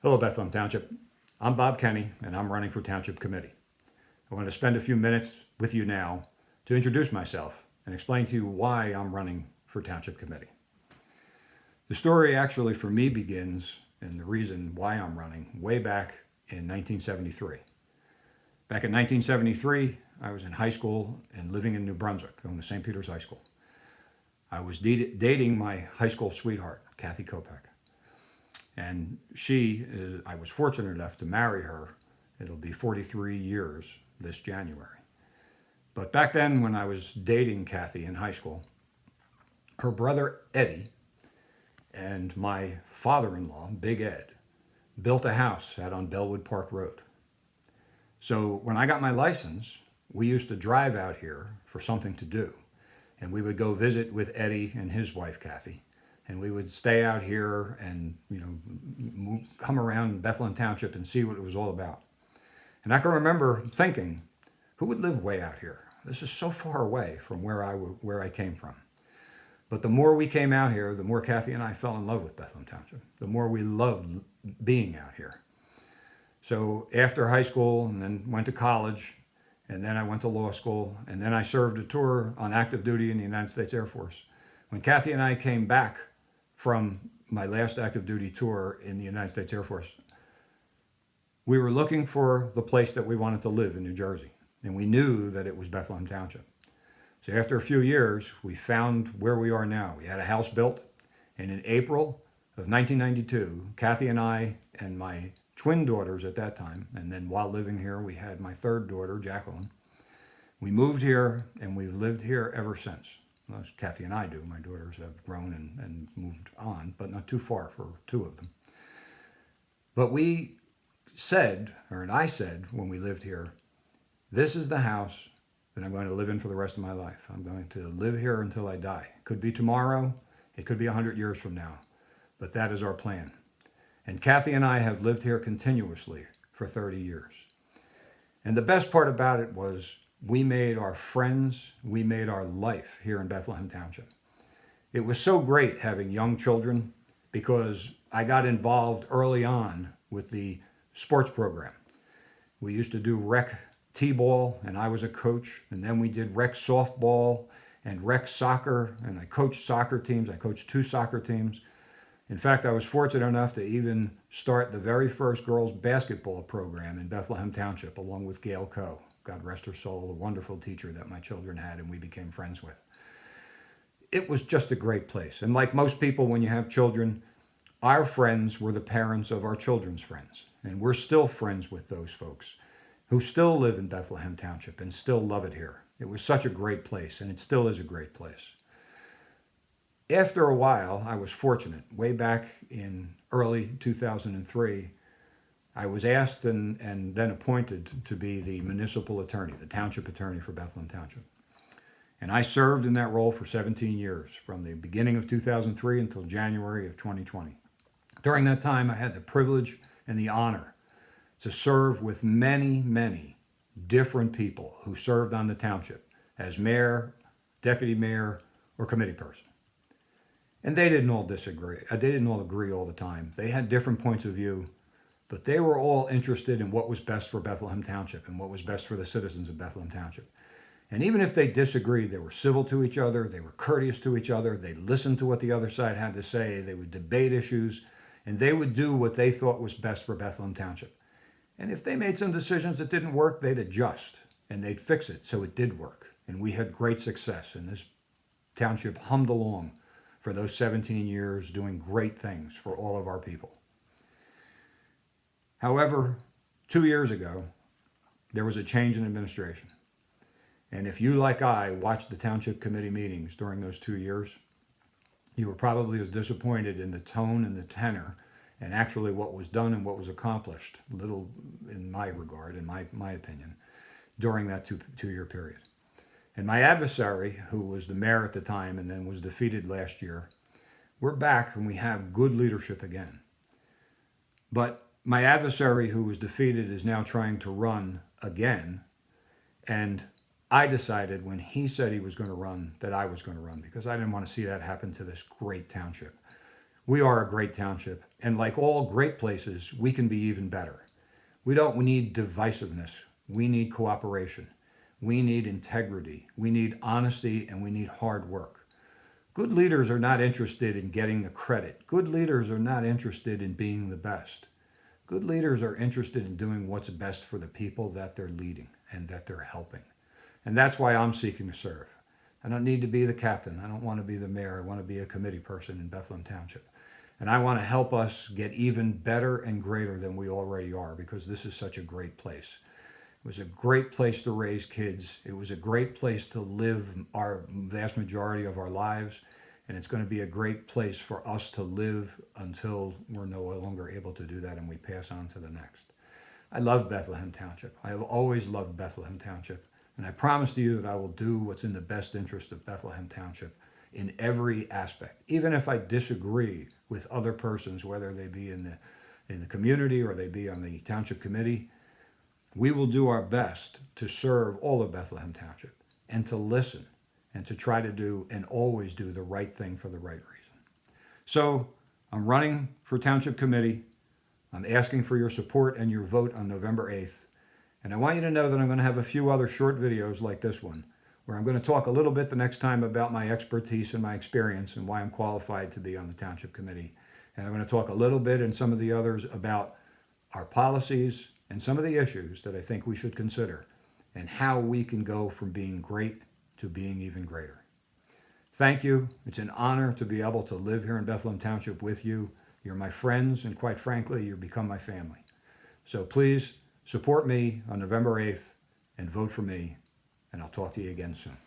Hello, Bethlehem Township. I'm Bob Kenny, and I'm running for Township Committee. I want to spend a few minutes with you now to introduce myself and explain to you why I'm running for Township Committee. The story actually for me begins, and the reason why I'm running, way back in 1973. Back in 1973, I was in high school and living in New Brunswick, going to St. Peter's High School. I was dating my high school sweetheart, Kathy Kopak. And I was fortunate enough to marry her. It'll be 43 years this January. But back then, when I was dating Kathy in high school, her brother Eddie and my father-in-law, Big Ed, built a house out on Bellwood Park Road. So when I got my license, we used to drive out here for something to do. And we would go visit with Eddie and his wife, Kathy. And we would stay out here and, come around Bethlehem Township and see what it was all about. And I can remember thinking, who would live way out here? This is so far away from where I came from. But the more we came out here, the more Kathy and I fell in love with Bethlehem Township. The more we loved being out here. So after high school, and then went to college, and then I went to law school, and then I served a tour on active duty in the United States Air Force. When Kathy and I came back from my last active duty tour in the United States Air Force, we were looking for the place that we wanted to live in New Jersey, and we knew that it was Bethlehem Township. So after a few years, we found where we are now. We had a house built, and in April of 1992, Kathy and I and my twin daughters at that time, and then while living here, we had my third daughter, Jacqueline. We moved here, and we've lived here ever since. Well, as Kathy and I do. My daughters have grown and moved on, but not too far for two of them. But I said, when we lived here, this is the house that I'm going to live in for the rest of my life. I'm going to live here until I die. It could be tomorrow, it could be 100 years from now, but that is our plan. And Kathy and I have lived here continuously for 30 years. And the best part about it was we made our friends, we made our life here in Bethlehem Township. It was so great having young children because I got involved early on with the sports program. We used to do rec t-ball, and I was a coach, and then we did rec softball and rec soccer, and I coached soccer teams. I coached 2 soccer teams. In fact, I was fortunate enough to even start the very first girls basketball program in Bethlehem Township, along with Gail Coe. God rest her soul, a wonderful teacher that my children had and we became friends with. It was just a great place. And like most people, when you have children, our friends were the parents of our children's friends. And we're still friends with those folks who still live in Bethlehem Township and still love it here. It was such a great place, and it still is a great place. After a while, I was fortunate. Way back in early 2003, I was asked and then appointed to be the municipal attorney, the township attorney for Bethlehem Township. And I served in that role for 17 years, from the beginning of 2003 until January of 2020. During that time, I had the privilege and the honor to serve with many, many different people who served on the township as mayor, deputy mayor, or committee person. And they didn't all disagree. They didn't all agree all the time. They had different points of view, but they were all interested in what was best for Bethlehem Township and what was best for the citizens of Bethlehem Township. And even if they disagreed, they were civil to each other, they were courteous to each other, they listened to what the other side had to say, they would debate issues, and they would do what they thought was best for Bethlehem Township. And if they made some decisions that didn't work, they'd adjust, and they'd fix it so it did work. And we had great success, and this township hummed along for those 17 years, doing great things for all of our people. However, 2 years ago, there was a change in administration. And if you, like I, watched the township committee meetings during those 2 years, you were probably as disappointed in the tone and the tenor and actually what was done and what was accomplished, little in my regard, in my opinion, during that two-year period. And my adversary, who was the mayor at the time and then was defeated last year, we're back and we have good leadership again. But my adversary, who was defeated, is now trying to run again. And I decided when he said he was going to run that I was going to run, because I didn't want to see that happen to this great township. We are a great township, and like all great places, we can be even better. We don't need divisiveness. We need cooperation. We need integrity. We need honesty, and we need hard work. Good leaders are not interested in getting the credit. Good leaders are not interested in being the best. Good leaders are interested in doing what's best for the people that they're leading and that they're helping. And that's why I'm seeking to serve. I don't need to be the captain. I don't want to be the mayor. I want to be a committee person in Bethlehem Township. And I want to help us get even better and greater than we already are, because this is such a great place. It was a great place to raise kids. It was a great place to live our vast majority of our lives. And it's going to be a great place for us to live until we're no longer able to do that and we pass on to the next. I love Bethlehem Township. I have always loved Bethlehem Township. And I promise to you that I will do what's in the best interest of Bethlehem Township in every aspect, even if I disagree with other persons, whether they be in the community or they be on the township committee. We will do our best to serve all of Bethlehem Township and to listen and to try to do and always do the right thing for the right reason. So I'm running for township committee. I'm asking for your support and your vote on November 8th. And I want you to know that I'm going to have a few other short videos like this one, where I'm going to talk a little bit the next time about my expertise and my experience and why I'm qualified to be on the township committee. And I'm going to talk a little bit in some of the others about our policies and some of the issues that I think we should consider and how we can go from being great to being even greater. Thank you. It's an honor to be able to live here in Bethlehem Township with you. You're my friends, and quite frankly, you've become my family. So please support me on November 8th and vote for me, and I'll talk to you again soon.